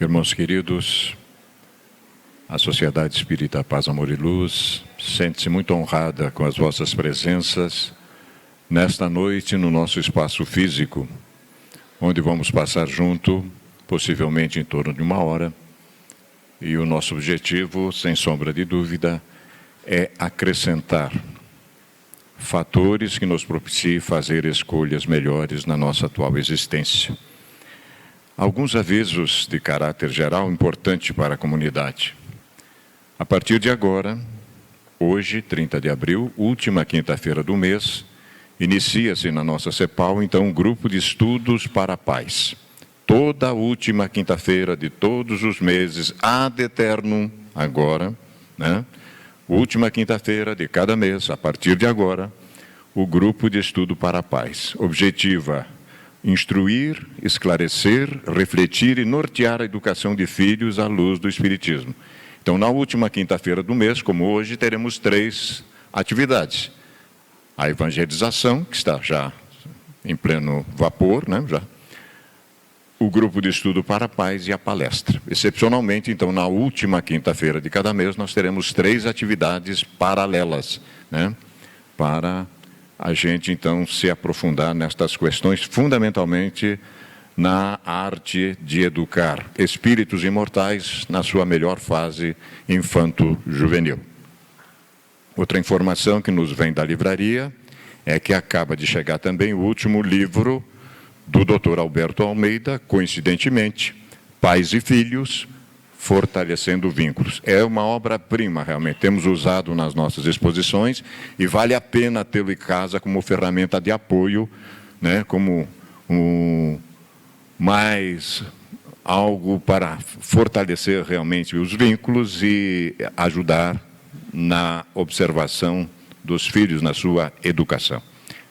Irmãos queridos, a Sociedade Espírita Paz, Amor e Luz sente-se muito honrada com as vossas presenças nesta noite no nosso espaço físico, onde vamos passar junto, possivelmente em torno de 1 hora, e o nosso objetivo, sem sombra de dúvida, é acrescentar fatores que nos propiciem fazer escolhas melhores na nossa atual existência. Alguns avisos de caráter geral importante para a comunidade. A partir de agora, hoje, 30 de abril, última quinta-feira do mês, inicia-se na nossa CEPAL, então, um grupo de estudos para a paz. Toda a última quinta-feira de todos os meses, ad eternum, agora, né? Última quinta-feira de cada mês, a partir de agora, o grupo de estudo para a paz. Objetiva: instruir, esclarecer, refletir e nortear a educação de filhos à luz do Espiritismo. Então, na última quinta-feira do mês, como hoje, teremos 3 atividades. A evangelização, que está já em pleno vapor, né? O grupo de estudo para a paz e a palestra. Excepcionalmente, então, na última quinta-feira de cada mês, nós teremos 3 atividades paralelas, né? Para a gente, então, se aprofundar nestas questões, fundamentalmente na arte de educar espíritos imortais na sua melhor fase infanto-juvenil. Outra informação que nos vem da livraria é que acaba de chegar também o último livro do Dr. Alberto Almeida, coincidentemente, Pais e Filhos, Fortalecendo Vínculos. É uma obra-prima, realmente. Temos usado nas nossas exposições e vale a pena tê-lo em casa como ferramenta de apoio, né, como mais algo para fortalecer realmente os vínculos e ajudar na observação dos filhos, na sua educação.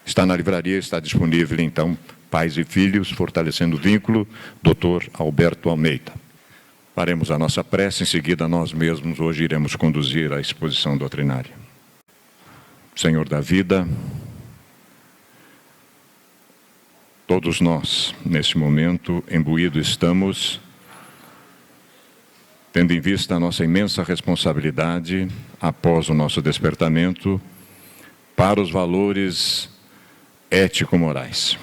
Está na livraria, está disponível, então, Pais e Filhos, Fortalecendo Vínculo, Dr. Alberto Almeida. Faremos a nossa prece, em seguida nós mesmos hoje iremos conduzir a exposição doutrinária. Senhor da vida, todos nós, nesse momento, imbuídos estamos, tendo em vista a nossa imensa responsabilidade, após o nosso despertamento, para os valores ético-morais.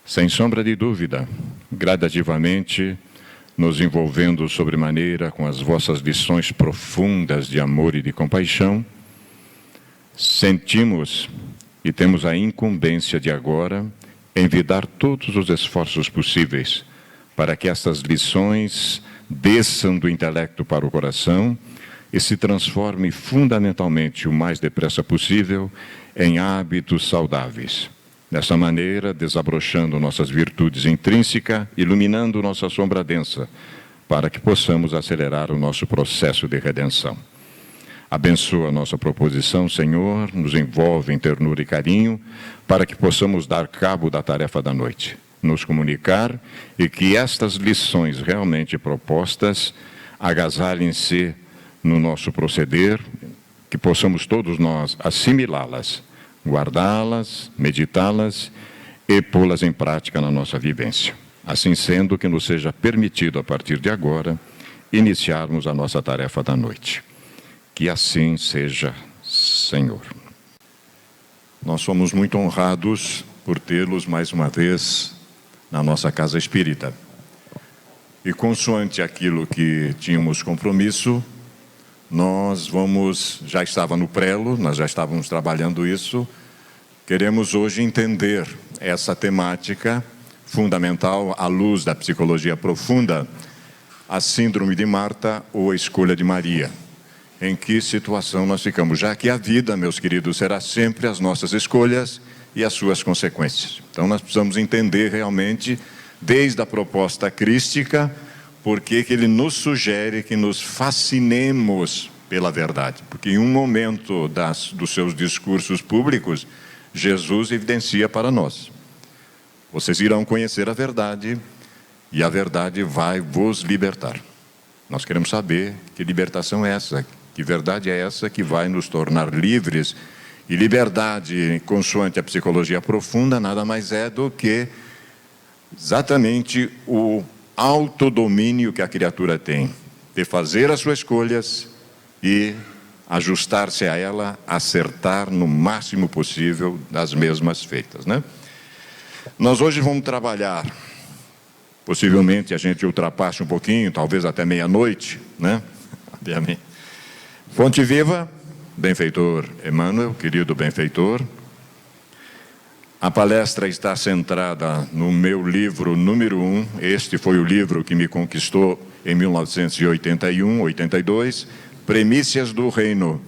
Sem sombra de dúvida, gradativamente, nos envolvendo sobremaneira com as vossas lições profundas de amor e de compaixão, sentimos e temos a incumbência de agora envidar todos os esforços possíveis para que estas lições desçam do intelecto para o coração e se transformem fundamentalmente o mais depressa possível em hábitos saudáveis. Dessa maneira, desabrochando nossas virtudes intrínsecas, iluminando nossa sombra densa, para que possamos acelerar o nosso processo de redenção. Abençoa a nossa proposição, Senhor, nos envolve em ternura e carinho, para que possamos dar cabo da tarefa da noite, nos comunicar e que estas lições realmente propostas agasalhem-se no nosso proceder, que possamos todos nós assimilá-las, guardá-las, meditá-las e pô-las em prática na nossa vivência. Assim sendo, que nos seja permitido, a partir de agora, iniciarmos a nossa tarefa da noite. Que assim seja, Senhor. Nós somos muito honrados por tê-los mais uma vez na nossa casa espírita. E consoante aquilo que tínhamos compromisso, já estava no prelo, nós já estávamos trabalhando isso, queremos hoje entender essa temática fundamental à luz da psicologia profunda, a síndrome de Marta ou a escolha de Maria. Em que situação nós ficamos? Já que a vida, meus queridos, será sempre as nossas escolhas e as suas consequências. Então nós precisamos entender realmente, desde a proposta crística, por que ele nos sugere que nos fascinemos pela verdade. Porque em um momento dos seus discursos públicos, Jesus evidencia para nós: vocês irão conhecer a verdade e a verdade vai vos libertar. Nós queremos saber que libertação é essa, que verdade é essa que vai nos tornar livres. E liberdade, consoante a psicologia profunda, nada mais é do que exatamente autodomínio que a criatura tem, de fazer as suas escolhas e ajustar-se a ela, acertar no máximo possível das mesmas feitas, né? Nós hoje vamos trabalhar, possivelmente a gente ultrapasse um pouquinho, talvez até meia-noite, né? Obviamente. Fonte Viva, benfeitor Emmanuel, querido benfeitor. A palestra está centrada no meu livro número 1. Este foi o livro que me conquistou em 1981, 82, Premissas do Reino.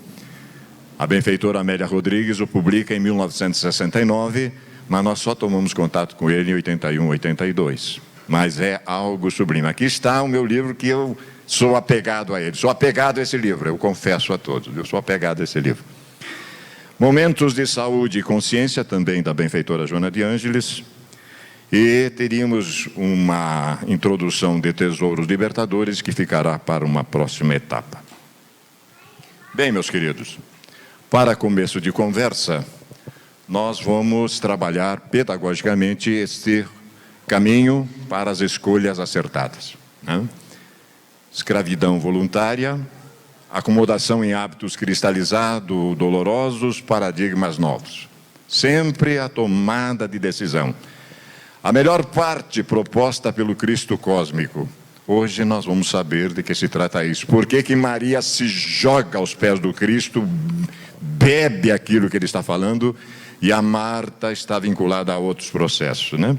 A benfeitora Amélia Rodrigues o publica em 1969, mas nós só tomamos contato com ele em 81, 82. Mas é algo sublime. Aqui está o meu livro que eu sou apegado a ele. Sou apegado a esse livro, eu confesso a todos. Eu sou apegado a esse livro. Momentos de Saúde e Consciência, também da benfeitora Joana de Ângeles. E teríamos uma introdução de Tesouros Libertadores que ficará para uma próxima etapa. Bem, meus queridos, para começo de conversa, nós vamos trabalhar pedagogicamente este caminho para as escolhas acertadas, né? Escravidão voluntária, acomodação em hábitos cristalizados, dolorosos, paradigmas novos. Sempre a tomada de decisão. A melhor parte proposta pelo Cristo cósmico. Hoje nós vamos saber de que se trata isso. Por que Maria se joga aos pés do Cristo, bebe aquilo que ele está falando, e a Marta está vinculada a outros processos, né?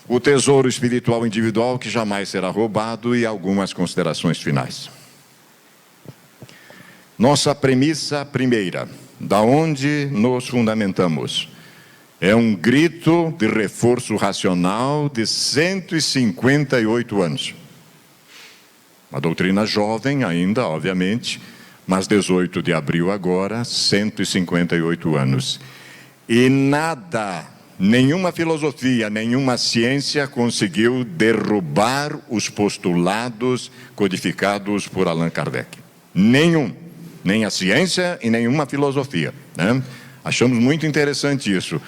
O tesouro espiritual individual que jamais será roubado e algumas considerações finais. Nossa premissa primeira, da onde nos fundamentamos, é um grito de reforço racional de 158 anos. Uma doutrina jovem ainda, obviamente, mas 18 de abril agora, 158 anos. E nada, nenhuma filosofia, nenhuma ciência conseguiu derrubar os postulados codificados por Allan Kardec. Nenhum. Nem a ciência e nenhuma filosofia, né? Achamos muito interessante isso,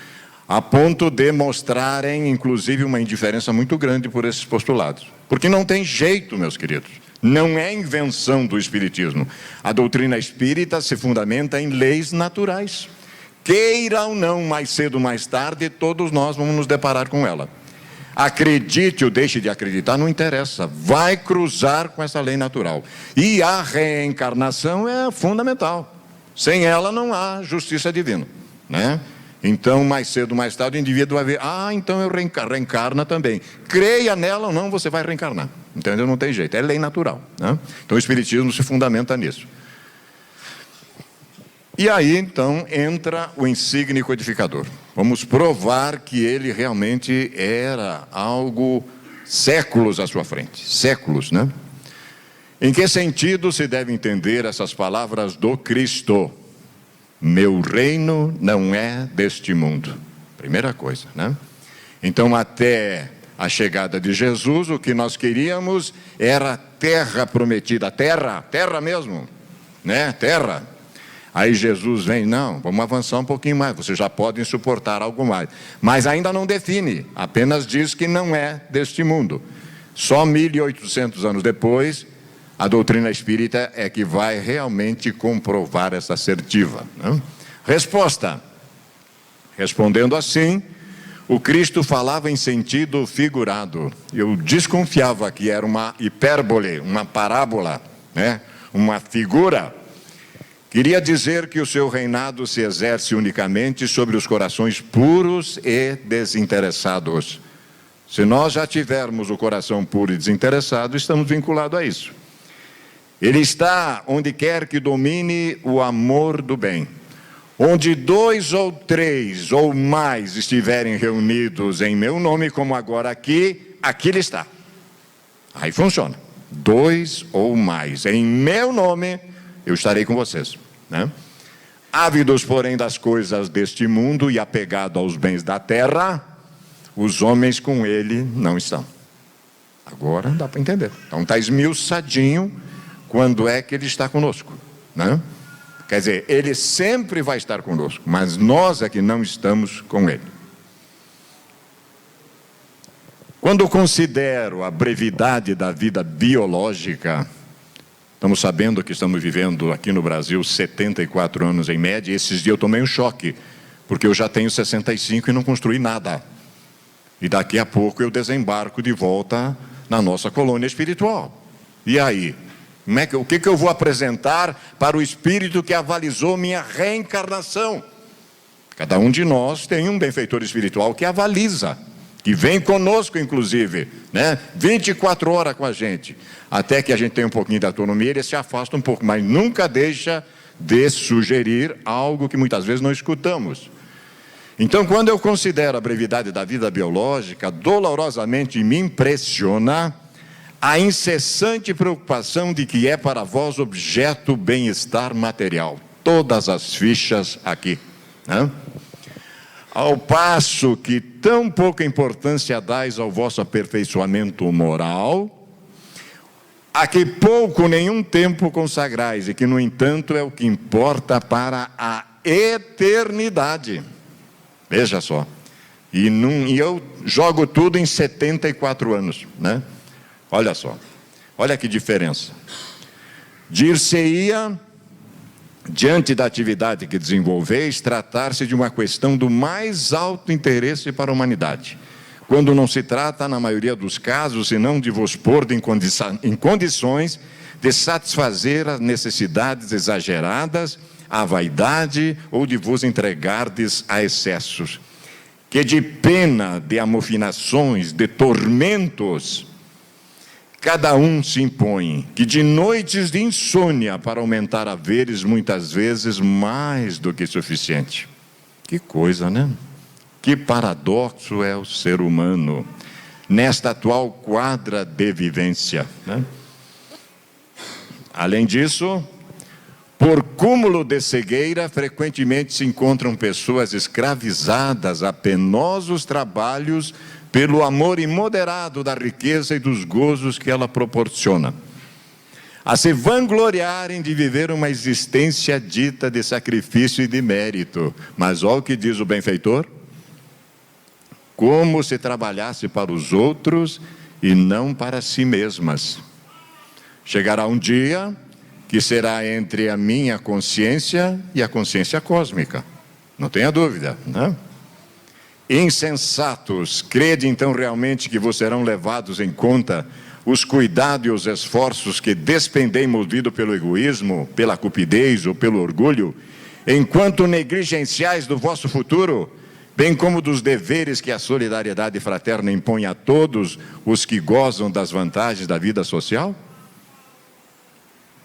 a ponto de mostrarem, inclusive, uma indiferença muito grande por esses postulados. Porque não tem jeito, meus queridos. Não é invenção do Espiritismo. A doutrina espírita se fundamenta em leis naturais. Queira ou não, mais cedo ou mais tarde, todos nós vamos nos deparar com ela. Acredite ou deixe de acreditar, não interessa. Vai cruzar com essa lei natural. E a reencarnação é fundamental. Sem ela não há justiça divina, né? Então, mais cedo ou mais tarde, o indivíduo vai ver, então eu reencarna também. Creia nela ou não, você vai reencarnar. Entendeu? Não tem jeito, é lei natural, né? Então, o Espiritismo se fundamenta nisso. E aí, então, entra o insígne codificador. Vamos provar que ele realmente era algo séculos à sua frente. Séculos, né? Em que sentido se deve entender essas palavras do Cristo? Meu reino não é deste mundo. Primeira coisa, né? Então, até a chegada de Jesus, o que nós queríamos era terra prometida. Terra mesmo, né? Terra. Aí Jesus vem, não, vamos avançar um pouquinho mais, vocês já podem suportar algo mais. Mas ainda não define, apenas diz que não é deste mundo. Só 1800 anos depois, a doutrina espírita é que vai realmente comprovar essa assertiva, né? Resposta. Respondendo assim, o Cristo falava em sentido figurado. Eu desconfiava que era uma hipérbole, uma parábola, né? Uma figura. Queria dizer que o seu reinado se exerce unicamente sobre os corações puros e desinteressados. Se nós já tivermos o coração puro e desinteressado, estamos vinculados a isso. Ele está onde quer que domine o amor do bem. Onde 2 ou 3 ou mais estiverem reunidos em meu nome, como agora aqui, aqui ele está. Aí funciona. 2 ou mais. Em meu nome, eu estarei com vocês, né? Ávidos, porém, das coisas deste mundo e apegado aos bens da terra, os homens com ele não estão. Agora dá para entender. Então está esmiuçadinho quando é que ele está conosco, né? Quer dizer, ele sempre vai estar conosco, mas nós é que não estamos com ele. Quando considero a brevidade da vida biológica, estamos sabendo que estamos vivendo aqui no Brasil 74 anos em média, e esses dias eu tomei um choque, porque eu já tenho 65 e não construí nada. E daqui a pouco eu desembarco de volta na nossa colônia espiritual. E aí? O que eu vou apresentar para o espírito que avalizou minha reencarnação? Cada um de nós tem um benfeitor espiritual que avaliza, que vem conosco, inclusive, 24 horas com a gente, até que a gente tenha um pouquinho de autonomia, ele se afasta um pouco, mas nunca deixa de sugerir algo que muitas vezes não escutamos. Então, quando eu considero a brevidade da vida biológica, dolorosamente me impressiona a incessante preocupação de que é para vós objeto bem-estar material. Todas as fichas aqui, Ao passo que tão pouca importância dais ao vosso aperfeiçoamento moral, a que pouco nenhum tempo consagrais, e que, no entanto, é o que importa para a eternidade. Veja só. E eu jogo tudo em 74 anos, Olha só. Olha que diferença. Dir-se-ia, diante da atividade que desenvolveis, tratar-se de uma questão do mais alto interesse para a humanidade, quando não se trata, na maioria dos casos, senão de vos pôr em condições de satisfazer as necessidades exageradas, a vaidade, ou de vos entregardes a excessos, que de pena, de amofinações, de tormentos, cada um se impõe, que de noites de insônia para aumentar haveres, muitas vezes mais do que suficiente. Que coisa, Que paradoxo é o ser humano, nesta atual quadra de vivência, Além disso, por cúmulo de cegueira, frequentemente se encontram pessoas escravizadas a penosos trabalhos pelo amor imoderado da riqueza e dos gozos que ela proporciona, a se vangloriarem de viver uma existência dita de sacrifício e de mérito. Mas olha o que diz o benfeitor: como se trabalhasse para os outros e não para si mesmas. Chegará um dia que será entre a minha consciência e a consciência cósmica, não tenha dúvida, Insensatos, crede então realmente que vos serão levados em conta os cuidados e os esforços que despendem movido pelo egoísmo, pela cupidez ou pelo orgulho, enquanto negligenciais do vosso futuro, bem como dos deveres que a solidariedade fraterna impõe a todos os que gozam das vantagens da vida social?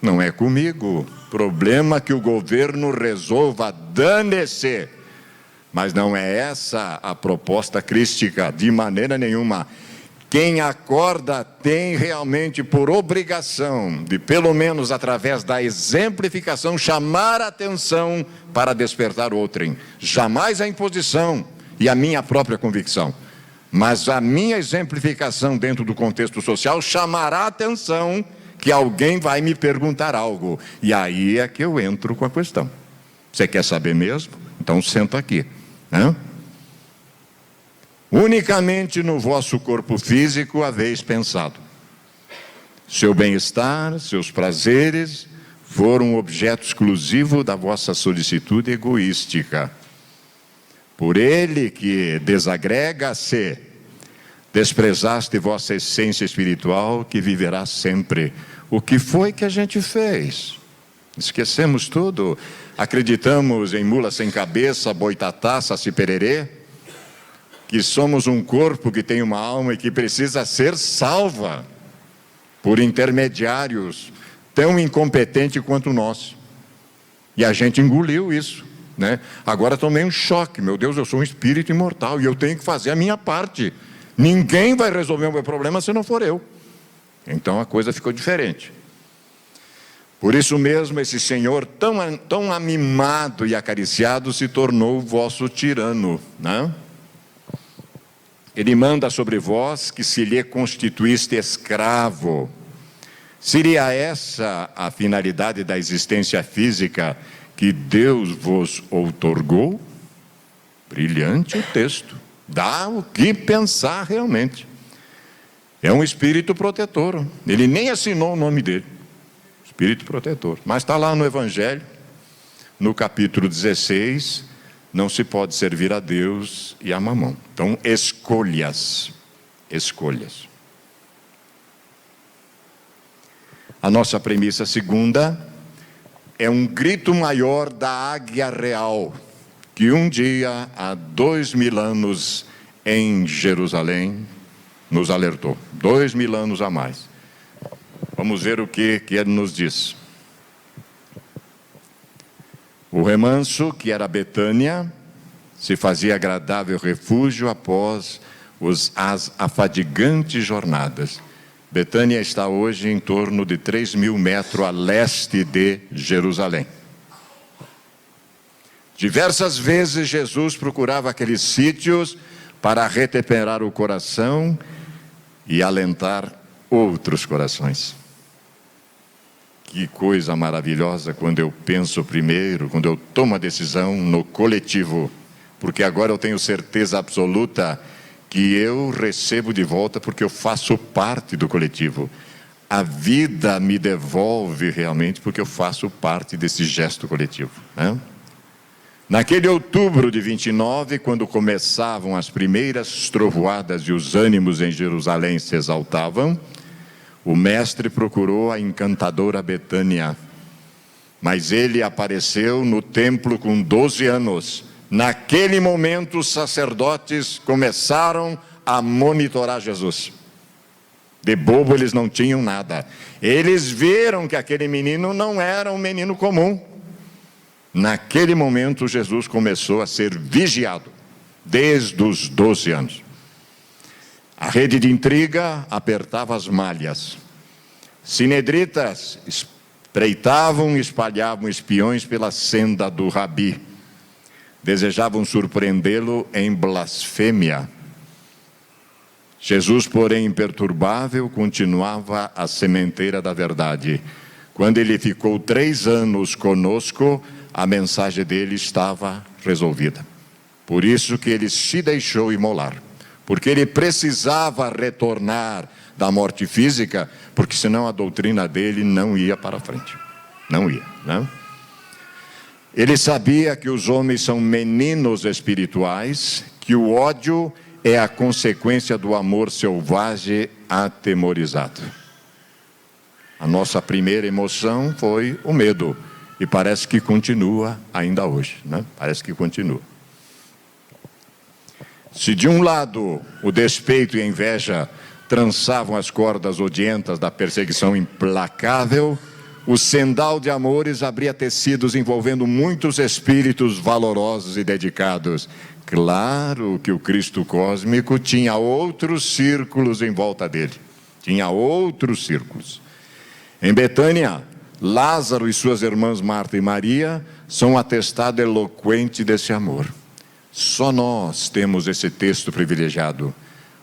Não é comigo. Problema que o governo resolva, dane-se. Mas não é essa a proposta crística, de maneira nenhuma. Quem acorda tem realmente por obrigação de, pelo menos através da exemplificação, chamar a atenção para despertar outrem. Jamais a imposição e a minha própria convicção. Mas a minha exemplificação dentro do contexto social chamará a atenção que alguém vai me perguntar algo. E aí é que eu entro com a questão. Você quer saber mesmo? Então senta aqui. Unicamente no vosso corpo físico haveis pensado. Seu bem-estar, seus prazeres foram objeto exclusivo da vossa solicitude egoística. Por ele que desagrega-se, desprezaste vossa essência espiritual que viverá sempre. O que foi que a gente fez? Esquecemos tudo. Acreditamos em mula sem cabeça, boitatá, saci pererê, que somos um corpo que tem uma alma e que precisa ser salva por intermediários tão incompetentes quanto nós. E a gente engoliu isso, Agora tomei um choque. Meu Deus, eu sou um espírito imortal e eu tenho que fazer a minha parte. Ninguém vai resolver o meu problema se não for eu. Então a coisa ficou diferente. Por isso mesmo, esse Senhor tão amimado e acariciado se tornou o vosso tirano, Ele manda sobre vós que se lhe constituíste escravo. Seria essa a finalidade da existência física que Deus vos outorgou? Brilhante o texto. Dá o que pensar realmente. É um espírito protetor. Ele nem assinou o nome dele. Espírito protetor. Mas está lá no Evangelho, no capítulo 16, não se pode servir a Deus e a Mamon. Então, escolhas. Escolhas. A nossa premissa segunda é um grito maior da águia real, que um dia, há 2000 anos, em Jerusalém, nos alertou. 2000 anos a mais. Vamos ver o que ele nos diz. O remanso, que era Betânia, se fazia agradável refúgio após as afadigantes jornadas. Betânia está hoje em torno de 3.000 metros a leste de Jerusalém. Diversas vezes Jesus procurava aqueles sítios para retemperar o coração e alentar outros corações. Que coisa maravilhosa quando eu penso primeiro, quando eu tomo a decisão no coletivo, porque agora eu tenho certeza absoluta que eu recebo de volta porque eu faço parte do coletivo. A vida me devolve realmente porque eu faço parte desse gesto coletivo, né? Naquele outubro de 29, quando começavam as primeiras trovoadas e os ânimos em Jerusalém se exaltavam, o mestre procurou a encantadora Betânia, mas ele apareceu no templo com 12 anos. Naquele momento, os sacerdotes começaram a monitorar Jesus. De bobo eles não tinham nada. Eles viram que aquele menino não era um menino comum. Naquele momento, Jesus começou a ser vigiado, desde os 12 anos. A rede de intriga apertava as malhas. Sinedritas espreitavam e espalhavam espiões pela senda do Rabi. Desejavam surpreendê-lo em blasfêmia. Jesus, porém, imperturbável, continuava a sementeira da verdade. Quando ele ficou 3 anos conosco, a mensagem dele estava resolvida. Por isso que ele se deixou imolar. Porque ele precisava retornar da morte física, porque senão a doutrina dele não ia para frente. Não ia, né? Ele sabia que os homens são meninos espirituais, que o ódio é a consequência do amor selvagem atemorizado. A nossa primeira emoção foi o medo, e parece que continua ainda hoje, né? Parece que continua. Se de um lado o despeito e a inveja trançavam as cordas odientas da perseguição implacável, o sendal de amores abria tecidos envolvendo muitos espíritos valorosos e dedicados. Claro que o Cristo cósmico tinha outros círculos em volta dele. Tinha outros círculos. Em Betânia, Lázaro e suas irmãs Marta e Maria são um atestado eloquente desse amor. Só nós temos esse texto privilegiado.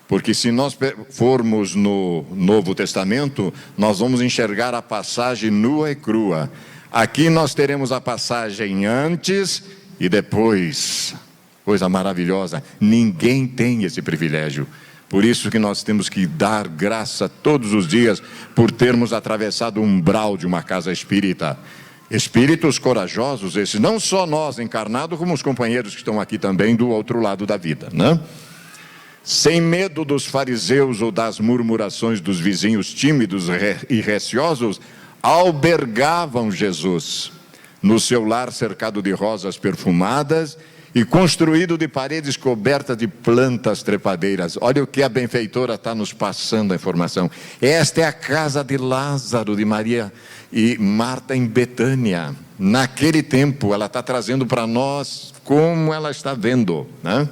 Porque se nós formos no Novo Testamento, nós vamos enxergar a passagem nua e crua. Aqui nós teremos a passagem antes e depois. Coisa maravilhosa. Ninguém tem esse privilégio. Por isso que nós temos que dar graça todos os dias por termos atravessado o umbral de uma casa espírita. Espíritos corajosos esses, não só nós encarnados, como os companheiros que estão aqui também do outro lado da vida, né? Sem medo dos fariseus ou das murmurações dos vizinhos tímidos e receosos, albergavam Jesus no seu lar cercado de rosas perfumadas e construído de paredes cobertas de plantas trepadeiras. Olha o que a benfeitora está nos passando a informação. Esta é a casa de Lázaro, de Maria e Marta em Betânia. Naquele tempo, ela está trazendo para nós como ela está vendo, né?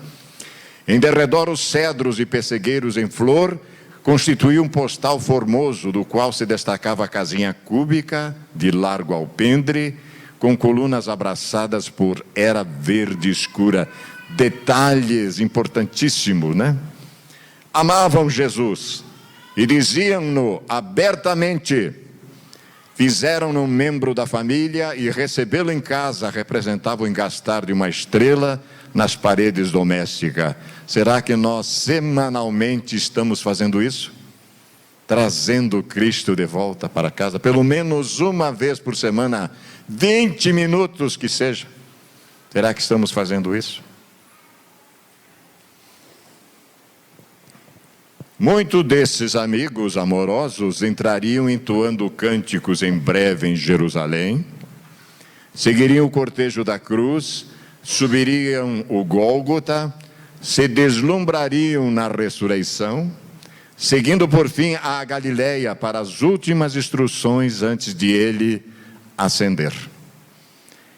Em derredor, os cedros e pessegueiros em flor constituíam um postal formoso, do qual se destacava a casinha cúbica, de largo alpendre, com colunas abraçadas por era verde escura. Detalhes importantíssimos, né? Amavam Jesus e diziam-no abertamente. Fizeram-no membro da família e recebê-lo em casa representava o engastar de uma estrela nas paredes domésticas. Será que nós semanalmente estamos fazendo isso? trazendo Cristo de volta para casa, pelo menos uma vez por semana, 20 minutos que seja. Será que estamos fazendo isso? Muitos desses amigos amorosos entrariam entoando cânticos em breve em Jerusalém, seguiriam o cortejo da cruz, subiriam o Gólgota, se deslumbrariam na ressurreição, seguindo por fim a Galileia para as últimas instruções antes de ele ascender.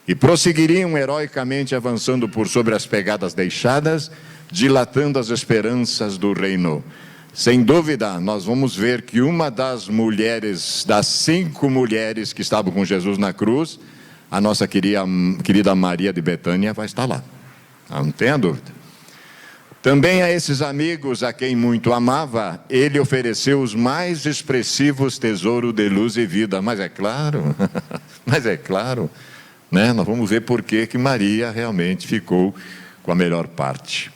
E prosseguiriam heroicamente avançando por sobre as pegadas deixadas, dilatando as esperanças do reino. Sem dúvida, nós vamos ver que uma das mulheres, das 5 mulheres que estavam com Jesus na cruz, a nossa querida Maria de Betânia vai estar lá. Não tenha dúvida. Também a esses amigos a quem muito amava, ele ofereceu os mais expressivos tesouros de luz e vida. Mas é claro, né? Nós vamos ver por que Maria realmente ficou com a melhor parte.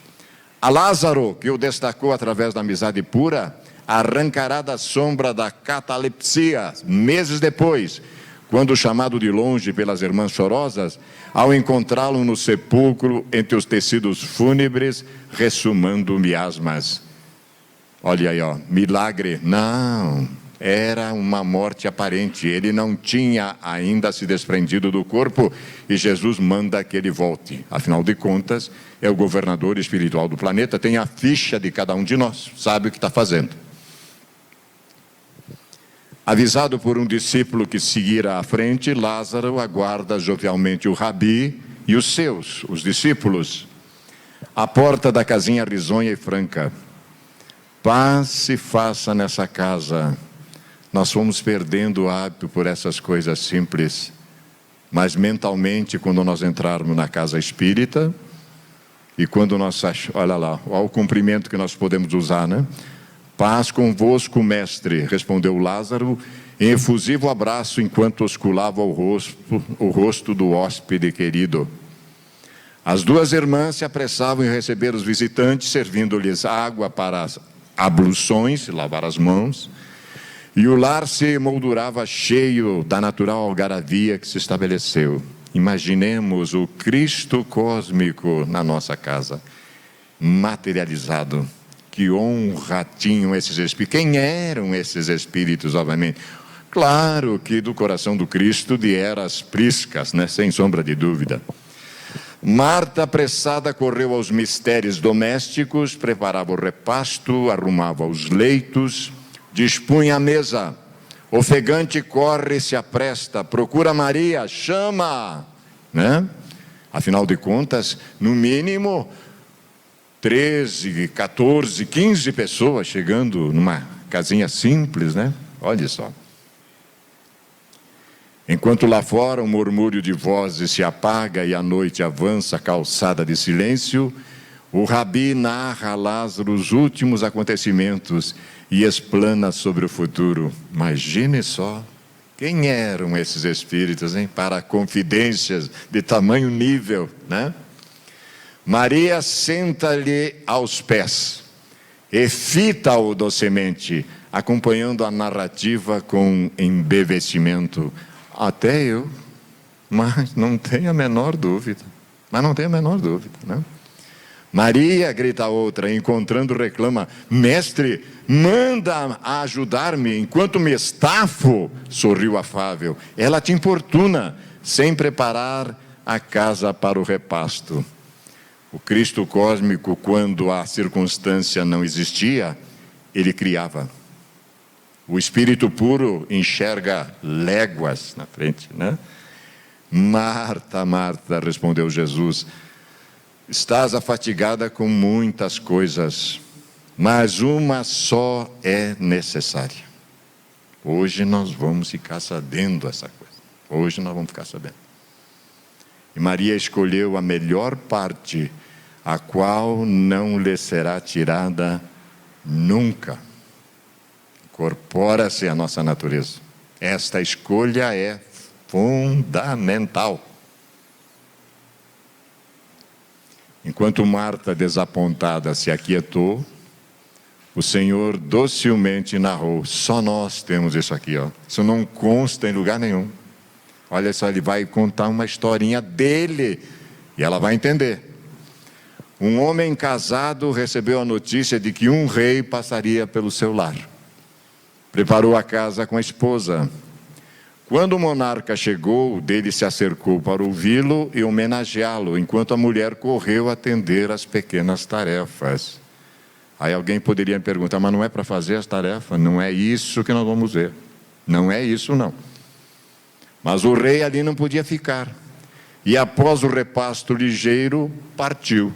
A Lázaro, que o destacou através da amizade pura, arrancará da sombra da catalepsia, meses depois, quando chamado de longe pelas irmãs chorosas, ao encontrá-lo no sepulcro, entre os tecidos fúnebres, ressumando miasmas. Olha aí, milagre. Não, era uma morte aparente, ele não tinha ainda se desprendido do corpo, e Jesus manda que ele volte. Afinal de contas, é o governador espiritual do planeta, tem a ficha de cada um de nós, sabe o que está fazendo. Avisado por um discípulo que seguira à frente, Lázaro aguarda jovialmente o Rabi e os seus, os discípulos, à porta da casinha risonha e franca. Paz se faça nessa casa. Nós fomos perdendo o hábito por essas coisas simples, mas mentalmente, quando nós entrarmos na casa espírita, e quando nós, olha lá, olha o cumprimento que nós podemos usar, né? Paz convosco, mestre, respondeu Lázaro, em efusivo abraço, enquanto osculava o rosto do hóspede querido. As 2 irmãs se apressavam em receber os visitantes, servindo-lhes água para as abluções, lavar as mãos, e o lar se emoldurava cheio da natural algaravia que se estabeleceu. Imaginemos o Cristo cósmico na nossa casa, materializado. Que honra tinham esses espíritos. Quem eram esses espíritos, obviamente? Claro que do coração do Cristo vieram as priscas, né? Sem sombra de dúvida. Marta, apressada, correu aos mistérios domésticos, preparava o repasto, arrumava os leitos, dispunha a mesa. Ofegante corre, se apresta, procura Maria, chama, né? Afinal de contas, no mínimo 13, 14, 15 pessoas chegando numa casinha simples, né? Olha só. Enquanto lá fora um murmúrio de vozes se apaga e a noite avança calçada de silêncio, o Rabi narra a Lázaro os últimos acontecimentos e explana sobre o futuro. Imagine só, quem eram esses espíritos, hein? Para confidências de tamanho nível, né? Maria senta-lhe aos pés e fita-o docemente, acompanhando a narrativa com embevecimento. Até eu, mas não tenho a menor dúvida, né? Maria, grita a outra, encontrando reclama, mestre, manda ajudar-me, enquanto me estafo, sorriu afável. Ela te importuna, sem preparar a casa para o repasto. O Cristo cósmico, quando a circunstância não existia, ele criava. O Espírito puro enxerga léguas na frente, né? Marta, Marta, respondeu Jesus, estás afatigada com muitas coisas, mas uma só é necessária. Hoje nós vamos ficar sabendo essa coisa. E Maria escolheu a melhor parte, a qual não lhe será tirada nunca. Incorpora-se a nossa natureza. Esta escolha é fundamental. Enquanto Marta, desapontada, se aquietou, o Senhor docilmente narrou. Só nós temos isso aqui, ó. Isso não consta em lugar nenhum. Olha só, ele vai contar uma historinha dele, e ela vai entender. Um homem casado recebeu a notícia de que um rei passaria pelo seu lar. Preparou a casa com a esposa. Quando o monarca chegou, dele se acercou para ouvi-lo e homenageá-lo, enquanto a mulher correu atender as pequenas tarefas. Aí alguém poderia me perguntar, mas não é para fazer as tarefas? Não é isso que nós vamos ver. Não é isso, não. Mas o rei ali não podia ficar. E após o repasto ligeiro, partiu.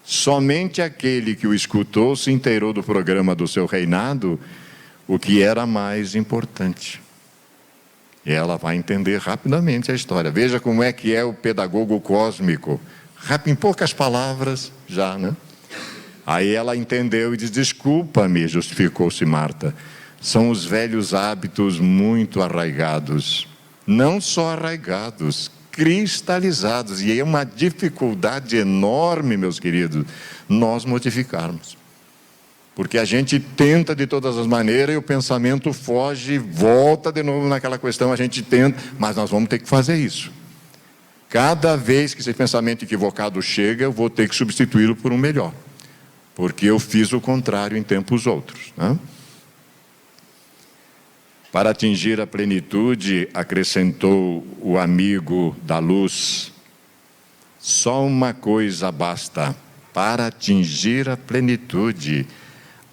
Somente aquele que o escutou se inteirou do programa do seu reinado, o que era mais importante. E ela vai entender rapidamente a história. Veja como é que é o pedagogo cósmico. Em poucas palavras, já, né? Aí ela entendeu e diz, desculpa-me, justificou-se Marta. São os velhos hábitos muito arraigados. Não só arraigados, cristalizados. E é uma dificuldade enorme, meus queridos, nós modificarmos. Porque a gente tenta de todas as maneiras e o pensamento foge, volta de novo naquela questão, a gente tenta, mas nós vamos ter que fazer isso. Cada vez que esse pensamento equivocado chega, eu vou ter que substituí-lo por um melhor. Porque eu fiz o contrário em tempos outros, né? Para atingir a plenitude, acrescentou o amigo da luz, só uma coisa basta, para atingir a plenitude,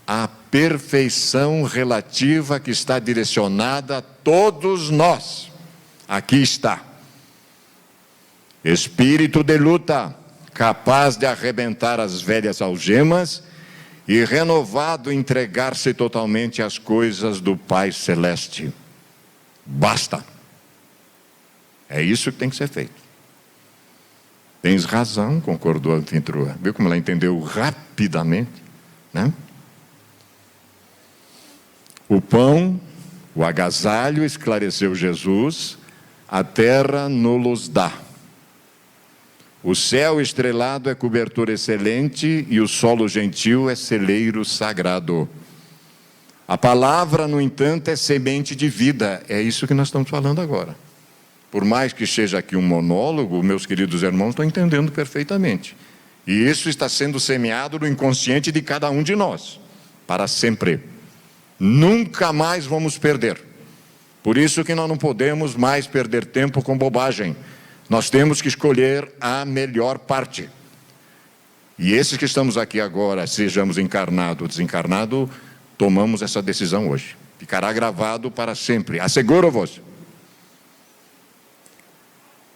a perfeição relativa que está direcionada a todos nós. Aqui está. Espírito de luta, capaz de arrebentar as velhas algemas e renovado entregar-se totalmente às coisas do Pai Celeste. Basta. É isso que tem que ser feito. Tens razão, concordou a anfitriã. Viu como ela entendeu rapidamente, né? O pão, o agasalho esclareceu Jesus, a terra nos dá. O céu estrelado é cobertor excelente e o solo gentil é celeiro sagrado. A palavra, no entanto, é semente de vida. É isso que nós estamos falando agora. Por mais que seja aqui um monólogo, meus queridos irmãos estão entendendo perfeitamente. E isso está sendo semeado no inconsciente de cada um de nós, para sempre. Nunca mais vamos perder. Por isso que nós não podemos mais perder tempo com bobagem. Nós temos que escolher a melhor parte. E esses que estamos aqui agora, sejamos encarnado ou desencarnado, tomamos essa decisão hoje. Ficará gravado para sempre. Asseguro-vos.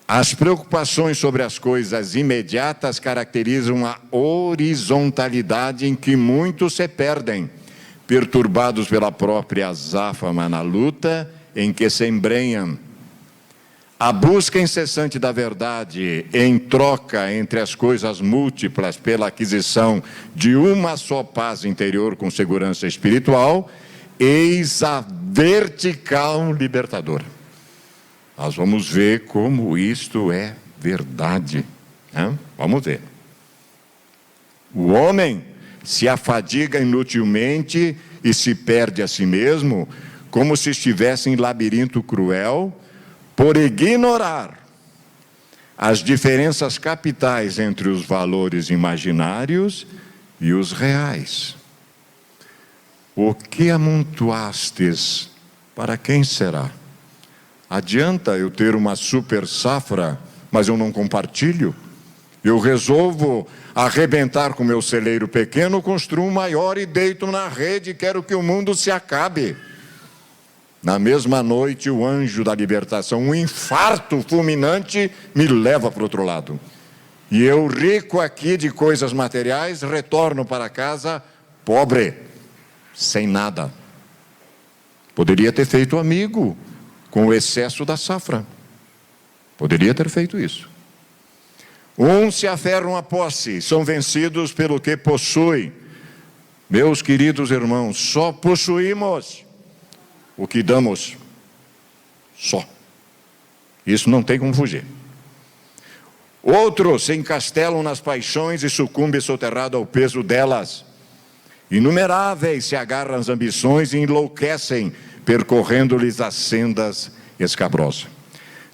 As preocupações sobre as coisas imediatas caracterizam a horizontalidade em que muitos se perdem, perturbados pela própria azáfama na luta em que se embrenham. A busca incessante da verdade em troca entre as coisas múltiplas pela aquisição de uma só paz interior com segurança espiritual, eis a vertical libertadora. Nós vamos ver como isto é verdade, né? Vamos ver. O homem se afadiga inutilmente e se perde a si mesmo, como se estivesse em labirinto cruel, por ignorar as diferenças capitais entre os valores imaginários e os reais. O que amontoastes, para quem será? Adianta eu ter uma super safra, mas eu não compartilho? Eu resolvo arrebentar com meu celeiro pequeno, construo um maior e deito na rede, quero que o mundo se acabe. Na mesma noite, o anjo da libertação, um infarto fulminante, me leva para o outro lado. E eu, rico aqui de coisas materiais, retorno para casa pobre, sem nada. Poderia ter feito amigo com o excesso da safra. Poderia ter feito isso. Uns se aferram à posse, são vencidos pelo que possuem. Meus queridos irmãos, só possuímos o que damos, só. Isso não tem como fugir. Outros se encastelam nas paixões e sucumbem soterrado ao peso delas. Inumeráveis se agarram às ambições e enlouquecem, percorrendo-lhes as sendas escabrosas.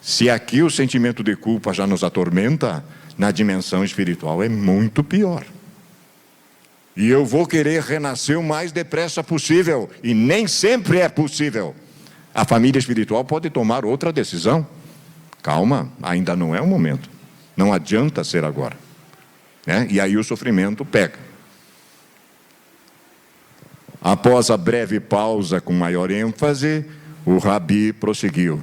Se aqui o sentimento de culpa já nos atormenta, na dimensão espiritual é muito pior. E eu vou querer renascer o mais depressa possível, e nem sempre é possível. A família espiritual pode tomar outra decisão. Calma, ainda não é o momento. Não adianta ser agora, né? E aí o sofrimento pega. Após a breve pausa com maior ênfase, o Rabi prosseguiu.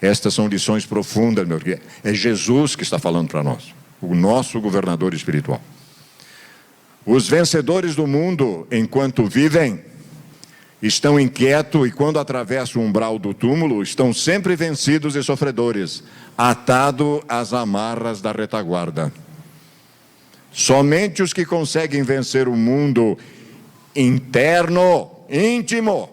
Estas são lições profundas, meu querido. É Jesus que está falando para nós, o nosso governador espiritual. Os vencedores do mundo, enquanto vivem, estão inquietos e quando atravessam o umbral do túmulo, estão sempre vencidos e sofredores, atados às amarras da retaguarda. Somente os que conseguem vencer o mundo interno, íntimo,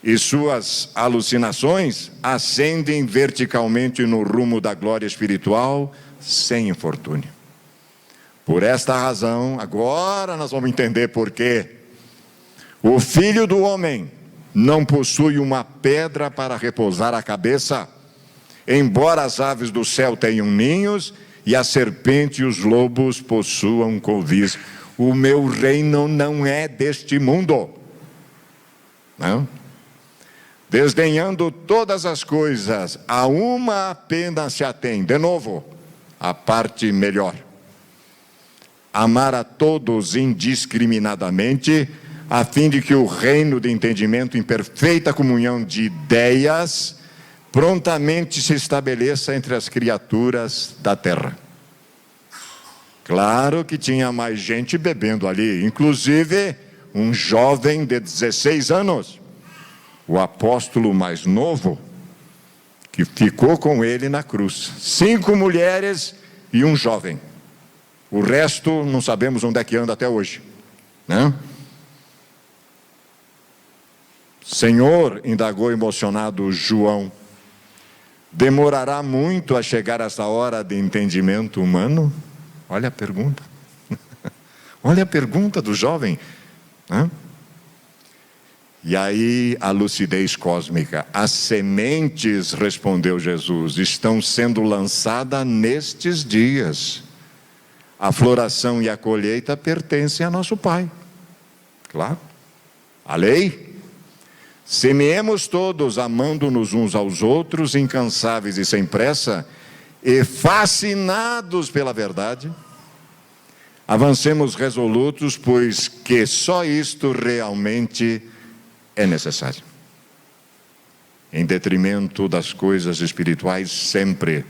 e suas alucinações ascendem verticalmente no rumo da glória espiritual, sem infortúnio. Por esta razão, agora nós vamos entender por quê. O Filho do Homem não possui uma pedra para repousar a cabeça, embora as aves do céu tenham ninhos e a serpente e os lobos possuam covis. O meu reino não é deste mundo. Não? Desdenhando todas as coisas, a uma apenas se atém. De novo, a parte melhor. Amar a todos indiscriminadamente, a fim de que o reino de entendimento em perfeita comunhão de ideias prontamente se estabeleça entre as criaturas da terra. Claro que tinha mais gente bebendo ali, inclusive um jovem de 16 anos, o apóstolo mais novo, que ficou com ele na cruz. 5 mulheres e um jovem. O resto não sabemos onde é que anda até hoje, né? Senhor, indagou emocionado João, demorará muito a chegar essa hora de entendimento humano? Olha a pergunta. Olha a pergunta do jovem, né? E aí a lucidez cósmica. As sementes, respondeu Jesus, estão sendo lançadas nestes dias. A floração e a colheita pertencem a nosso Pai. Claro. A lei. Semeemos todos, amando-nos uns aos outros, incansáveis e sem pressa, e fascinados pela verdade. Avancemos resolutos, pois que só isto realmente é necessário. Em detrimento das coisas espirituais, sempre.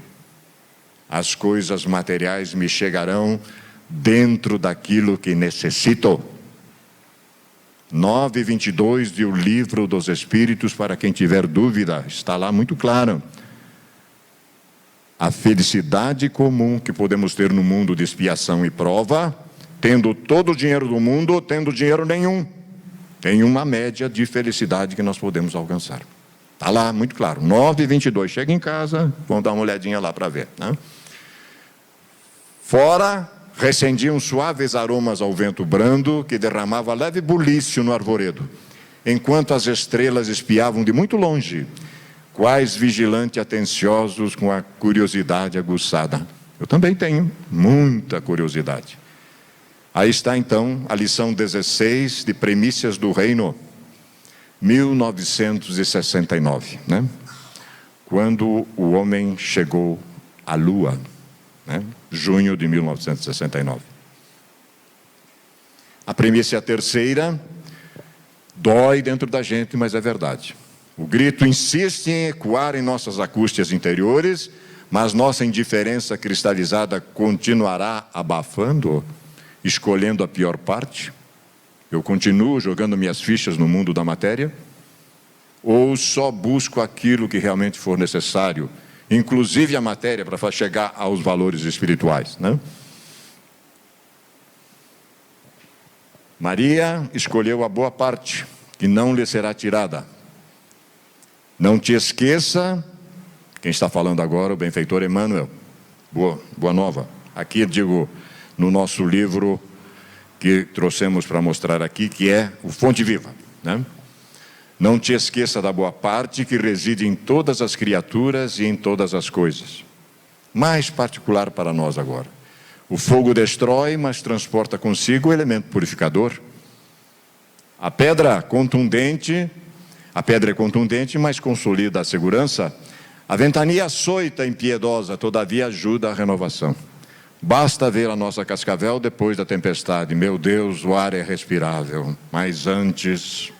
As coisas materiais me chegarão dentro daquilo que necessito. 9:22 do Livro dos Espíritos, para quem tiver dúvida, está lá muito claro. A felicidade comum que podemos ter no mundo de expiação e prova, tendo todo o dinheiro do mundo, tendo dinheiro nenhum. Tem uma média de felicidade que nós podemos alcançar. Está lá muito claro. 9:22. Chega em casa, vamos dar uma olhadinha lá para ver, né? Fora, recendiam suaves aromas ao vento brando, que derramava leve bulício no arvoredo, enquanto as estrelas espiavam de muito longe, quais vigilantes atenciosos com a curiosidade aguçada. Eu também tenho muita curiosidade. Aí está então a lição 16 de Primícias do Reino, 1969, né? Quando o homem chegou à Lua, né? Junho de 1969. A premissa terceira dói dentro da gente, mas é verdade. O grito insiste em ecoar em nossas acústias interiores, mas nossa indiferença cristalizada continuará abafando, escolhendo a pior parte? Eu continuo jogando minhas fichas no mundo da matéria? Ou só busco aquilo que realmente for necessário, inclusive a matéria, para chegar aos valores espirituais, né? Maria escolheu a boa parte, que não lhe será tirada. Não te esqueça, quem está falando agora, o benfeitor Emmanuel, boa nova. Aqui digo, no nosso livro que trouxemos para mostrar aqui, que é o Fonte Viva, né? Não te esqueça da boa parte que reside em todas as criaturas e em todas as coisas. Mais particular para nós agora. O fogo destrói, mas transporta consigo o elemento purificador. A pedra é contundente, mas consolida a segurança. A ventania açoita e impiedosa, todavia ajuda a renovação. Basta ver a nossa cascavel depois da tempestade. Meu Deus, o ar é respirável, mas antes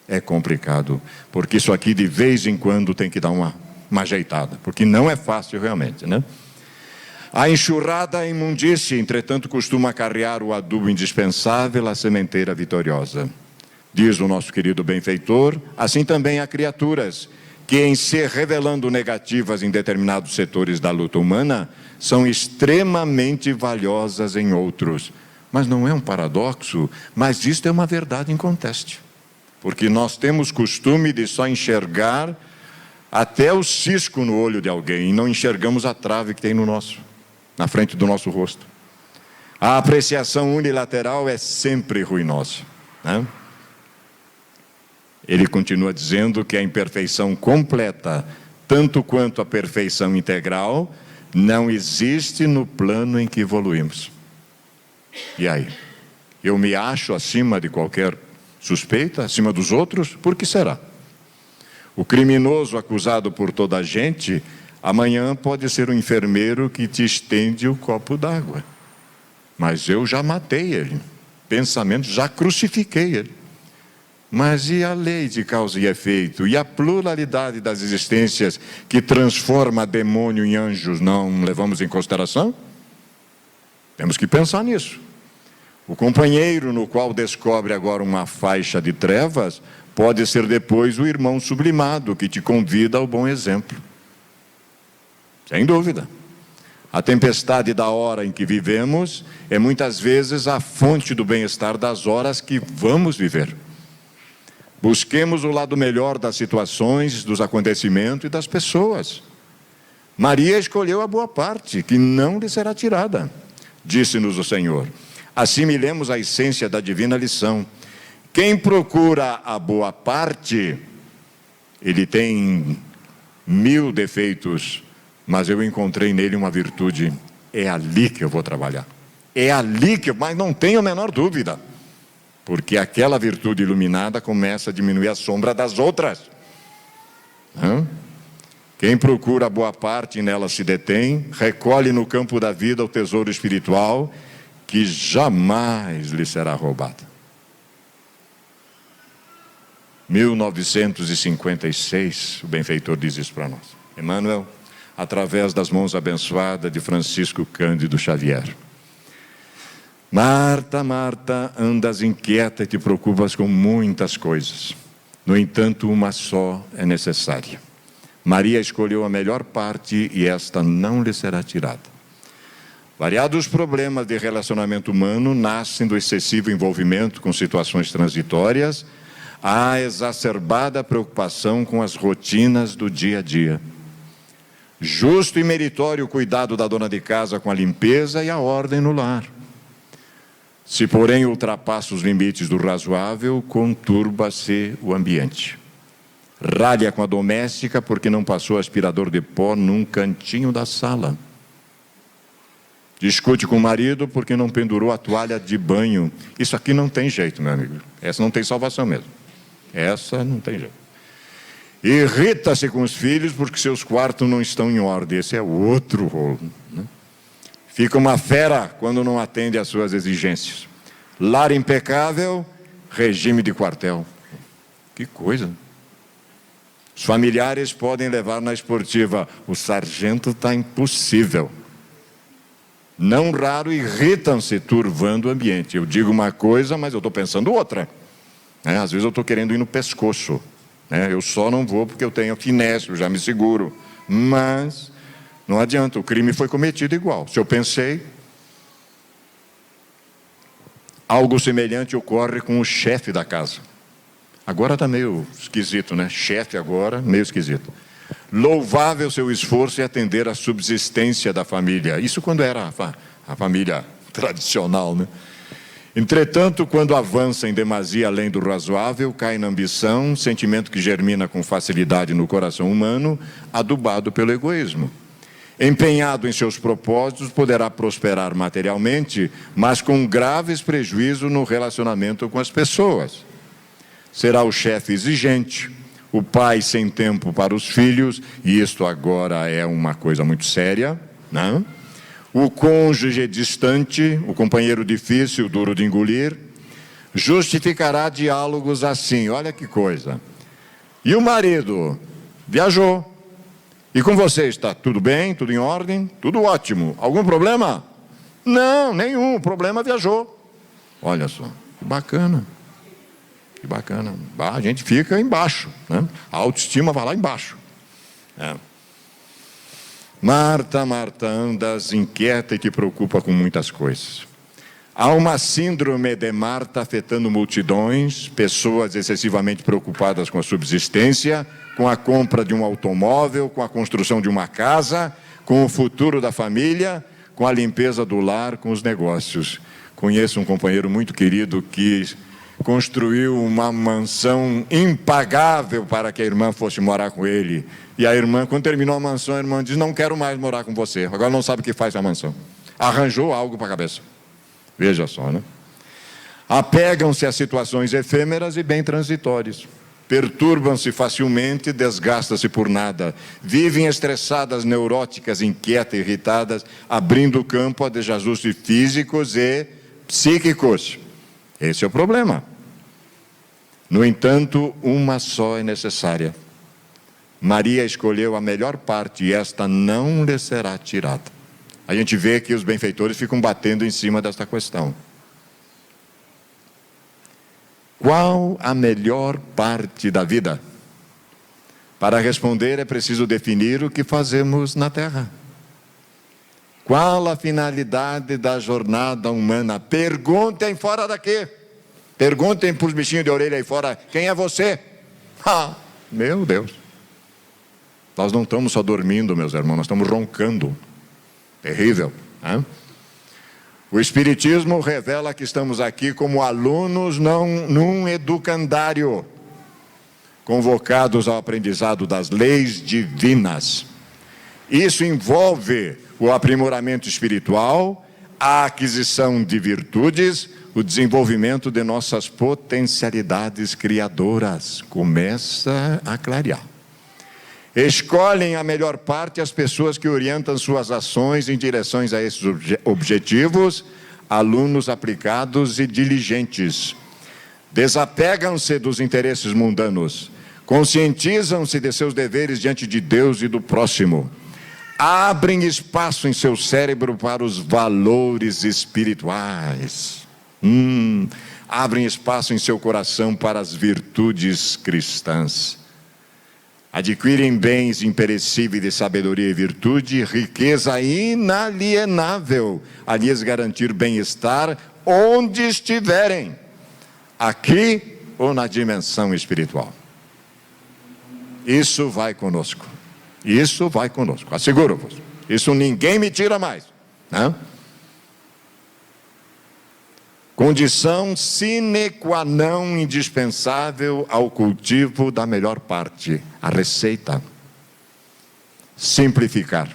é complicado, porque isso aqui de vez em quando tem que dar uma ajeitada, porque não é fácil realmente, né? A enxurrada a imundície, entretanto, costuma acarrear o adubo indispensável à sementeira vitoriosa. Diz o nosso querido benfeitor, assim também há criaturas que, em se revelando negativas em determinados setores da luta humana, são extremamente valiosas em outros. Mas não é um paradoxo, mas isto é uma verdade inconteste. Porque nós temos costume de só enxergar até o cisco no olho de alguém, e não enxergamos a trave que tem na frente do nosso rosto. A apreciação unilateral é sempre ruinosa, né? Ele continua dizendo que a imperfeição completa, tanto quanto a perfeição integral, não existe no plano em que evoluímos. E aí? Eu me acho acima de qualquer suspeita, acima dos outros? Por que será? O criminoso acusado por toda a gente, amanhã pode ser o enfermeiro que te estende o copo d'água. Mas eu já matei ele. Pensamento, já crucifiquei ele. Mas e a lei de causa e efeito? E a pluralidade das existências que transforma demônio em anjos, não levamos em consideração? Temos que pensar nisso. O companheiro no qual descobre agora uma faixa de trevas, pode ser depois o irmão sublimado, que te convida ao bom exemplo. Sem dúvida. A tempestade da hora em que vivemos é muitas vezes a fonte do bem-estar das horas que vamos viver. Busquemos o lado melhor das situações, dos acontecimentos e das pessoas. Maria escolheu a boa parte, que não lhe será tirada. Disse-nos o Senhor. Assimilemos a essência da divina lição. Quem procura a boa parte, ele tem 1000 defeitos, mas eu encontrei nele uma virtude. É ali que eu vou trabalhar. É ali que mas não tenho a menor dúvida. Porque aquela virtude iluminada começa a diminuir a sombra das outras. Quem procura a boa parte e nela se detém, recolhe no campo da vida o tesouro espiritual, que jamais lhe será roubado. 1956, o benfeitor diz isso para nós. Emmanuel, através das mãos abençoadas de Francisco Cândido Xavier. Marta, Marta, andas inquieta e te preocupas com muitas coisas. No entanto, uma só é necessária. Maria escolheu a melhor parte e esta não lhe será tirada. Variados problemas de relacionamento humano nascem do excessivo envolvimento com situações transitórias, a exacerbada preocupação com as rotinas do dia a dia. Justo e meritório o cuidado da dona de casa com a limpeza e a ordem no lar. Se, porém, ultrapassa os limites do razoável, conturba-se o ambiente. Ralha com a doméstica porque não passou aspirador de pó num cantinho da sala. Discute com o marido porque não pendurou a toalha de banho. Isso aqui não tem jeito, meu amigo. Essa não tem salvação mesmo. Essa não tem jeito. Irrita-se com os filhos porque seus quartos não estão em ordem. Esse é outro rolo, né? Fica uma fera quando não atende às suas exigências. Lar impecável, regime de quartel. Que coisa. Os familiares podem levar na esportiva. O sargento está impossível. Não raro irritam-se turvando o ambiente. Eu digo uma coisa, mas eu estou pensando outra. Às vezes eu estou querendo ir no pescoço. Eu só não vou porque eu tenho finesse, eu já me seguro. Mas não adianta, o crime foi cometido igual. Se eu pensei, algo semelhante ocorre com o chefe da casa. Agora está meio esquisito, né? Chefe agora, meio esquisito. Louvável seu esforço em atender à subsistência da família. Isso quando era a família tradicional, né? Entretanto, quando avança em demasia além do razoável, cai na ambição, sentimento que germina com facilidade no coração humano, adubado pelo egoísmo. Empenhado em seus propósitos, poderá prosperar materialmente, mas com graves prejuízos no relacionamento com as pessoas. Será o chefe exigente, o pai sem tempo para os filhos, e isto agora é uma coisa muito séria, né? O cônjuge distante, o companheiro difícil, duro de engolir, justificará diálogos assim, olha que coisa. E o marido viajou. E com você está tudo bem, tudo em ordem, tudo ótimo. Algum problema? Não, nenhum, o problema viajou. Olha só, que bacana. Que bacana. A gente fica embaixo, né? A autoestima vai lá embaixo. É. Marta, Marta, andas inquieta e te preocupa com muitas coisas. Há uma síndrome de Marta afetando multidões, pessoas excessivamente preocupadas com a subsistência, com a compra de um automóvel, com a construção de uma casa, com o futuro da família, com a limpeza do lar, com os negócios. Conheço um companheiro muito querido que construiu uma mansão impagável para que a irmã fosse morar com ele. E a irmã, quando terminou a mansão, a irmã diz, não quero mais morar com você. Agora não sabe o que faz a mansão. Arranjou algo para a cabeça. Veja só, né? Apegam-se a situações efêmeras e bem transitórias. Perturbam-se facilmente, desgastam-se por nada. Vivem estressadas, neuróticas, inquietas, irritadas, abrindo campo a desajustes físicos e psíquicos. Esse é o problema. No entanto, uma só é necessária. Maria escolheu a melhor parte e esta não lhe será tirada. A gente vê que os benfeitores ficam batendo em cima desta questão. Qual a melhor parte da vida? Para responder é preciso definir o que fazemos na Terra. Qual a finalidade da jornada humana? Perguntem fora daqui. Perguntem para os bichinhos de orelha aí fora, quem é você? Ah, meu Deus. Nós não estamos só dormindo, meus irmãos, nós estamos roncando. Terrível, né? O Espiritismo revela que estamos aqui como alunos num educandário, convocados ao aprendizado das leis divinas. Isso envolve o aprimoramento espiritual, a aquisição de virtudes, o desenvolvimento de nossas potencialidades criadoras. Começa a clarear. Escolhem a melhor parte as pessoas que orientam suas ações em direção a esses objetivos, alunos aplicados e diligentes. Desapegam-se dos interesses mundanos, conscientizam-se de seus deveres diante de Deus e do próximo. Abrem espaço em seu cérebro para os valores espirituais. Abrem espaço em seu coração para as virtudes cristãs. Adquirem bens imperecíveis de sabedoria e virtude, riqueza inalienável, a lhes garantir bem-estar onde estiverem, aqui ou na dimensão espiritual. Isso vai conosco. Isso vai conosco, asseguro-vos. Isso ninguém me tira mais, né? Condição sine qua non indispensável ao cultivo da melhor parte, a receita. Simplificar.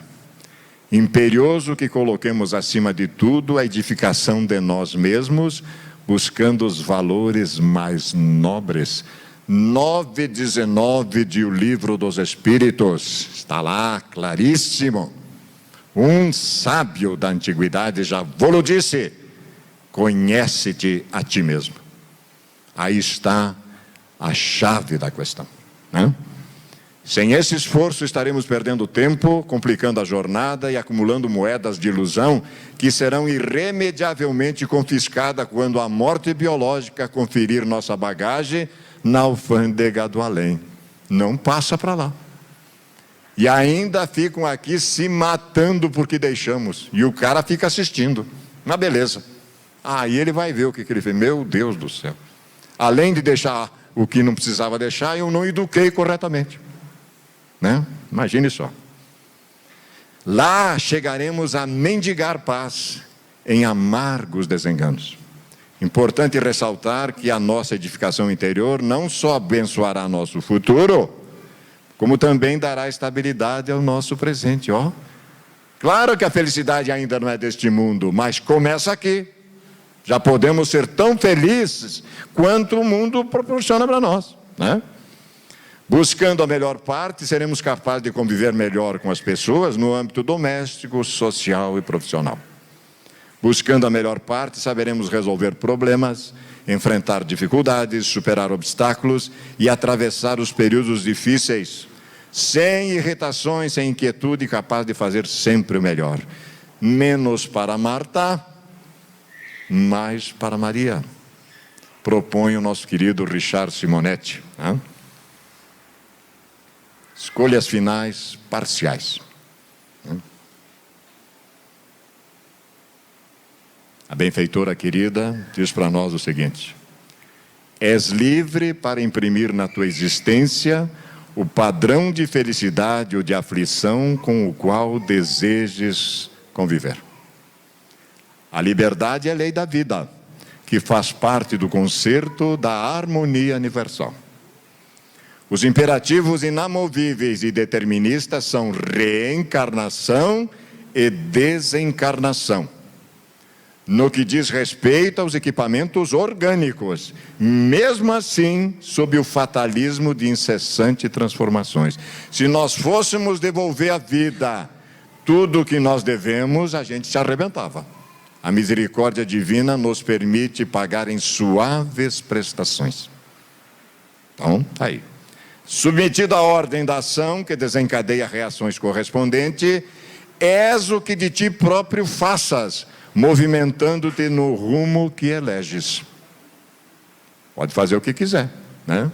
Imperioso que coloquemos acima de tudo a edificação de nós mesmos, buscando os valores mais nobres. 9:19 de O Livro dos Espíritos, está lá, claríssimo. Um sábio da antiguidade já vos disse: conhece-te a ti mesmo. Aí está a chave da questão, né? Sem esse esforço estaremos perdendo tempo, complicando a jornada e acumulando moedas de ilusão que serão irremediavelmente confiscadas quando a morte biológica conferir nossa bagagem na alfândega do além. Não passa para lá. E ainda ficam aqui se matando porque deixamos. E o cara fica assistindo. Mas beleza. Aí ele vai ver o que ele fez. Meu Deus do céu. Além de deixar o que não precisava deixar, eu não eduquei corretamente, né? Imagine só. Lá chegaremos a mendigar paz em amargos desenganos. Importante ressaltar que a nossa edificação interior não só abençoará nosso futuro, como também dará estabilidade ao nosso presente. Claro que a felicidade ainda não é deste mundo, mas começa aqui. Já podemos ser tão felizes quanto o mundo proporciona para nós, né? Buscando a melhor parte, seremos capazes de conviver melhor com as pessoas no âmbito doméstico, social e profissional. Buscando a melhor parte, saberemos resolver problemas, enfrentar dificuldades, superar obstáculos e atravessar os períodos difíceis, sem irritações, sem inquietude, capaz de fazer sempre o melhor. Menos para Marta, mais para Maria. Propõe o nosso querido Richard Simonetti, né? Escolhas finais parciais. A benfeitora querida diz para nós o seguinte: és livre para imprimir na tua existência o padrão de felicidade ou de aflição com o qual desejes conviver. A liberdade é a lei da vida, que faz parte do concerto da harmonia universal. Os imperativos inamovíveis e deterministas são reencarnação e desencarnação. No que diz respeito aos equipamentos orgânicos, mesmo assim, sob o fatalismo de incessantes transformações. Se nós fôssemos devolver à vida tudo o que nós devemos, a gente se arrebentava. A misericórdia divina nos permite pagar em suaves prestações. Então, aí. Submetido à ordem da ação, que desencadeia reações correspondentes, és o que de ti próprio faças, movimentando-te no rumo que eleges. Pode fazer o que quiser, né?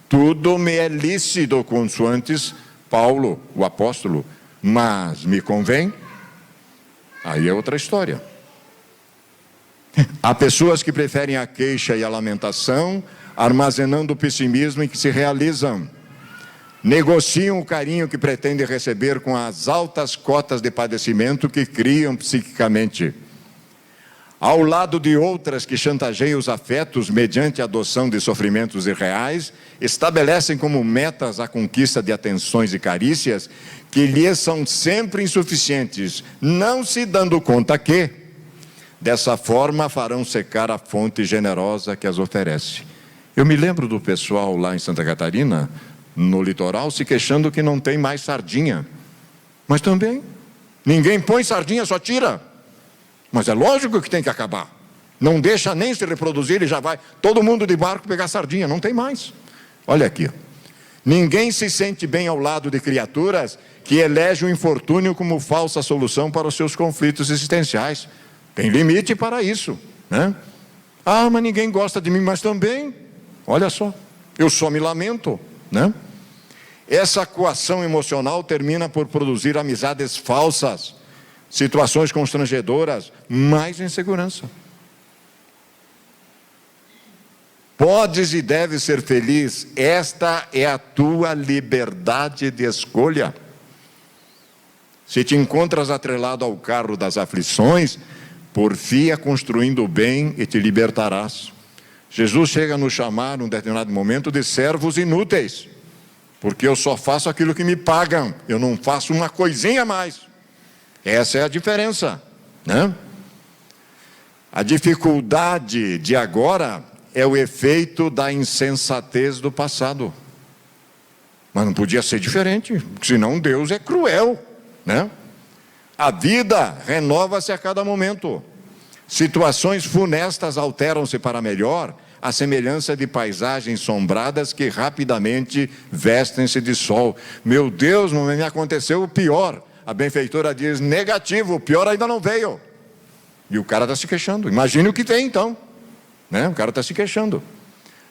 Tudo me é lícito, consoantes Paulo, o apóstolo, mas me convém? Aí é outra história. Há pessoas que preferem a queixa e a lamentação, armazenando o pessimismo em que se realizam. Negociam o carinho que pretendem receber com as altas cotas de padecimento que criam psiquicamente. Ao lado de outras que chantageiam os afetos mediante a adoção de sofrimentos irreais, estabelecem como metas a conquista de atenções e carícias que lhes são sempre insuficientes, não se dando conta que, dessa forma, farão secar a fonte generosa que as oferece. Eu me lembro do pessoal lá em Santa Catarina, no litoral, se queixando que não tem mais sardinha. Mas também, ninguém põe sardinha, só tira. Mas é lógico que tem que acabar. Não deixa nem se reproduzir, ele já vai, todo mundo de barco pegar sardinha, não tem mais. Olha aqui. Ninguém se sente bem ao lado de criaturas que elegem o infortúnio como falsa solução para os seus conflitos existenciais. Tem limite para isso, né? Ah, mas ninguém gosta de mim, mas também, olha só, eu só me lamento, né? Essa coação emocional termina por produzir amizades falsas, situações constrangedoras, mais insegurança. Podes e deves ser feliz, esta é a tua liberdade de escolha. Se te encontras atrelado ao carro das aflições, porfia construindo o bem e te libertarás. Jesus chega a nos chamar, num determinado momento, de servos inúteis, porque eu só faço aquilo que me pagam, eu não faço uma coisinha a mais. Essa é a diferença, né? A dificuldade de agora é o efeito da insensatez do passado. Mas não podia ser diferente, senão Deus é cruel, né? A vida renova-se a cada momento. Situações funestas alteram-se para melhor, à semelhança de paisagens sombradas que rapidamente vestem-se de sol. Meu Deus, não me aconteceu o pior. A benfeitora diz, negativo, o pior ainda não veio. E o cara está se queixando. Imagine o que vem então, né? O cara está se queixando.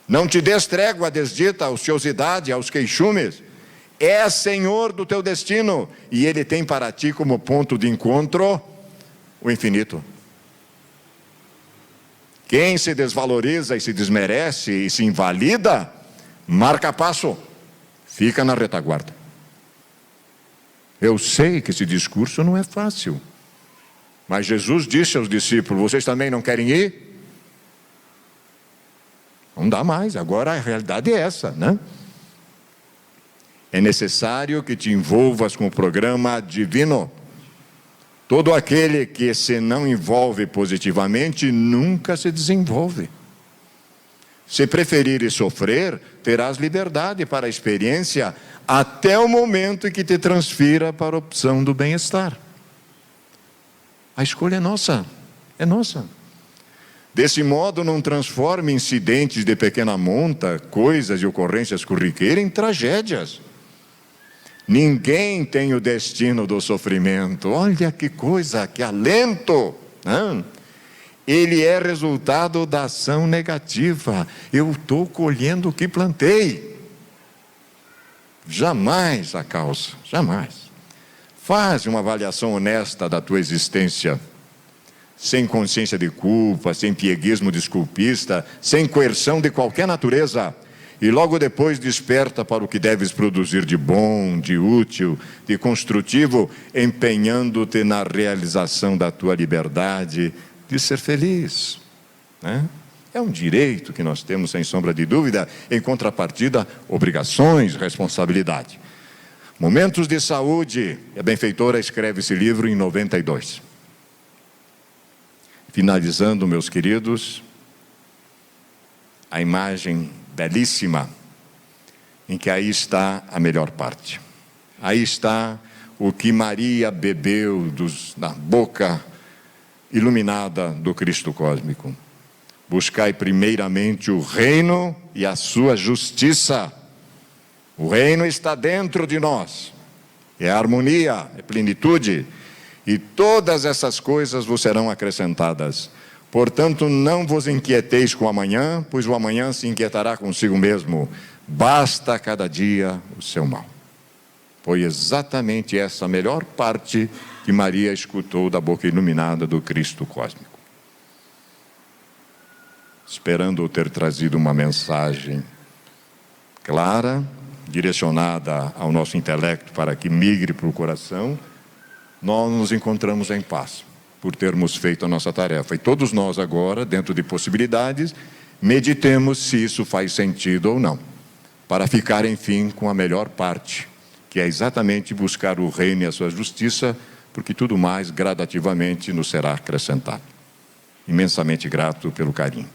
Não te des trégua, desdita a ociosidade, aos queixumes. É Senhor do teu destino, e Ele tem para ti como ponto de encontro o infinito. Quem se desvaloriza e se desmerece e se invalida, marca passo, fica na retaguarda. Eu sei que esse discurso não é fácil, mas Jesus disse aos discípulos, vocês também não querem ir? Não dá mais, agora a realidade é essa, né? É necessário que te envolvas com o programa divino. Todo aquele que se não envolve positivamente nunca se desenvolve. Se preferires sofrer, terás liberdade para a experiência até o momento em que te transfira para a opção do bem-estar. A escolha é nossa, é nossa. Desse modo, não transforme incidentes de pequena monta, coisas e ocorrências corriqueiras em tragédias. Ninguém tem o destino do sofrimento. Olha que coisa, que alento, né? Ele é resultado da ação negativa. Eu estou colhendo o que plantei. Jamais a causa, jamais. Faz uma avaliação honesta da tua existência, sem consciência de culpa, sem pieguismo desculpista, sem coerção de qualquer natureza. E logo depois desperta para o que deves produzir de bom, de útil, de construtivo, empenhando-te na realização da tua liberdade de ser feliz, né? É um direito que nós temos, sem sombra de dúvida, em contrapartida, obrigações, responsabilidade. Momentos de Saúde, a benfeitora escreve esse livro em 92. Finalizando, meus queridos, a imagem belíssima, em que aí está a melhor parte. Aí está o que Maria bebeu da boca iluminada do Cristo cósmico. Buscai primeiramente o reino e a sua justiça. O reino está dentro de nós. É harmonia, é plenitude. E todas essas coisas vos serão acrescentadas. Portanto, não vos inquieteis com o amanhã, pois o amanhã se inquietará consigo mesmo. Basta a cada dia o seu mal. Foi exatamente essa a melhor parte que Maria escutou da boca iluminada do Cristo cósmico. Esperando ter trazido uma mensagem clara, direcionada ao nosso intelecto para que migre para o coração, nós nos encontramos em paz por termos feito a nossa tarefa. E todos nós agora, dentro de possibilidades, meditemos se isso faz sentido ou não, para ficar, enfim, com a melhor parte, que é exatamente buscar o reino e a sua justiça, porque tudo mais gradativamente nos será acrescentado. Imensamente grato pelo carinho.